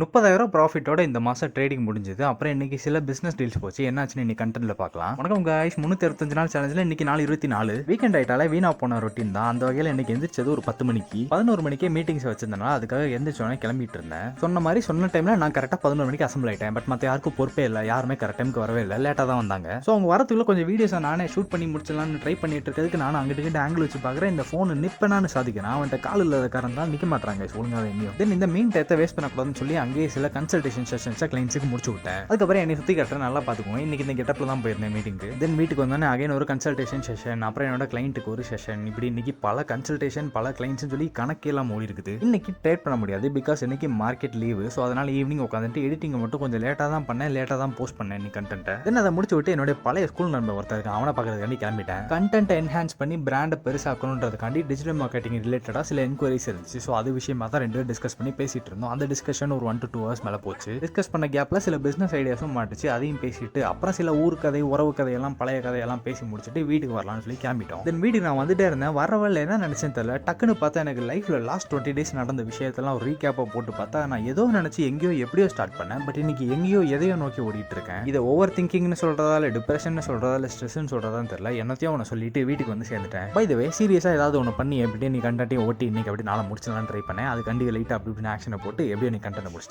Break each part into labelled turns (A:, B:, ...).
A: 30,000 ப்ராஃபிட்டோட இந்த மாதம் ட்ரேடிங் முடிஞ்சது. அப்புறம் இன்னைக்கு சில பிஸ்னஸ் டீல்ஸ் போச்சு. என்னாச்சுன்னு இன்னைக்கு கண்டென்ட்ல பார்க்கலாம். வணக்கம் guys, 365 நாள் சேலஞ்சில் இன்னைக்கு நாள் 24. வீக்கெண்ட் ஆயிட்டாலே வீணா போன ரொட்டீன் தான். அந்த வகையில் இன்னைக்கு எந்திரிச்சது ஒரு 10 மணிக்கு. 11 மணிக்கே மீட்டிங்ஸ் வச்சிருந்தனால அதுக்காக எந்திரிச்சோன்னே கிளம்பிட்டு இருந்தேன். சொன்ன மாதிரி சொன்ன டைம்ல நான் கரெக்டாக 11 மணிக்கு அசம்பிள் ஆயிட்டேன். பட் மற்ற யாருக்கும் பொறுப்பே இல்லை. யாருமே கரெக்ட் டைமுக்கு வரவே இல்லை. லேட்டாக தான் வந்தாங்க. ஸோ அவங்க வரத்துக்குள்ள கொஞ்சம் வீடியோஸை நானே ஷூட் பண்ணி முடிச்சலாம்னு ட்ரை பண்ணிட்டு இருக்கிறதுக்கு நானும் அங்கிட்டு ஆங்கிள் வச்சு பார்க்குறேன். இந்த ஃபோன் நிப்பனான்னு சாதிக்கிறேன். அவன்கிட்ட கால் இல்லாத காரணம் தான் நிற்க மாட்டாங்க. ஒழுங்காக எங்கேயும் தென் இந்த மீன் டயத்தை வேஸ்ட் பண்ணக்கூடாதுன்னு சொல்லி அங்கேயே சில கன்சல்டேஷன் செஷன்ஸை கிளைண்ட்ஸுக்கு முடிச்சு விட்டேன். அதுக்கப்புறம் என்னை சுற்றி கட்டுற நல்லா பார்த்துக்குவோம். இன்னைக்கு இந்த கெட்டப்பில் தான் போயிருந்தேன் மீட்டிங்கு. தென் வீட்டுக்கு வந்தோன்னே அகைன் ஒரு கன்சல்டேஷன் செஷன், அப்புறம் என்னோட கிளைண்ட்டுக்கு ஒரு செஷன், இப்படி இன்னைக்கு பல கன்சல்டேஷன் பல கிளைண்ட்ஸ்னு சொல்லி கணக்கெல்லாம் ஓடி இருக்குது. இன்னைக்கு ட்ரேட் பண்ண முடியாது பிகாஸ் இன்னைக்கு மார்க்கெட் லீவு. ஸோ அதனால ஈவினிங் உட்காந்துட்டு எடிட்டிங்கை மட்டும் கொஞ்சம் லேட்டாக தான் பண்ணேன். லேட்டாக தான் போஸ்ட் பண்ணேன் இன்னைக்கு கண்டென்ட்டை. தென் அதை முடிச்சு விட்டு என்னோட பழைய ஸ்கூல் நண்பர் ஒருத்தர் இருக்கான். அவனை பார்க்கறதுக்காண்டி கிளம்பிட்டேன். கண்டென்ட்டை என்ஹான்ஸ் பண்ணி பிராண்டை பெருசாக்கணுன்றதுக்காண்டி டிஜிட்டல் மார்க்கெட்டிங் ரிலேட்டடாக சில என்கொயரிஸ் இருந்துச்சு. ஸோ அது விஷயமா தான் ரெண்டு டிஸ்கஸ் பண்ணி பேசிட்டு இருந்தோம். அந்த டிஸ்கஷன் ஒரு 1 to 2 hours மேலே போச்சு. டிஸ்கஸ் பண்ண கேப்பில் சில பிஸ்னஸ் ஐடியாஸும் மாட்டுச்சு. அதையும் பேசிட்டு அப்புறம் சில ஊர் கதை, உறவு கதையெல்லாம் பழைய கதையெல்லாம் பேசி முடிச்சுட்டு வீட்டுக்கு வரலாம்னு சொல்லி கிளம்பிட்டோம். தென் வீட்டுக்கு நான் வந்துட்டே இருந்தேன். வரவழில் என்ன நினைச்சேன்னு தெரியல. டக்குன்னு பார்த்தா எனக்கு லைஃப்ல லாஸ்ட் 20 days நடந்த விஷயத்தெல்லாம் ஒரு ரீகேப்பை போட்டு பார்த்தா நான் ஏதோ நினைச்சு எங்கேயோ எப்படியோ ஸ்டார்ட் பண்ணேன். பட் இன்னைக்கு எங்கேயோ எதையோ நோக்கி ஓடிட்டு இருக்கேன். இதை ஓவர் திங்கிங்னு சொல்றதா இல்லை டிப்ரெஷன் சொல்றதா இல்லை ஸ்ட்ரெஸ்ன்னு சொல்றதான்னு தெரியல. என்னத்தையும் அவனை சொல்லிட்டு வீட்டுக்கு வந்து சேர்ந்துட்டேன். பை த வே சீரியஸாக ஏதாவது ஒன்று பண்ணி எப்படியே நீ கண்டென்ட்டையும் ஓட்டி இன்னைக்கு அப்படி நாளை முடிச்சலாம்னு ட்ரை பண்ணேன். அது கண்டிப்பாக லைட்டாக அப்படி ஆக்ஷனை போட்டு எப்படியோ நீ கண்டென்ட் முடிச்சிட்டேன்.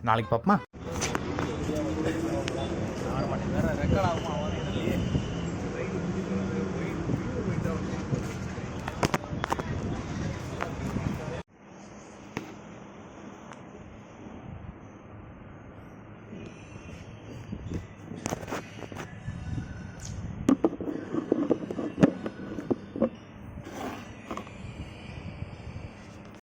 A: நாளைக்கு பார்ப்போமா.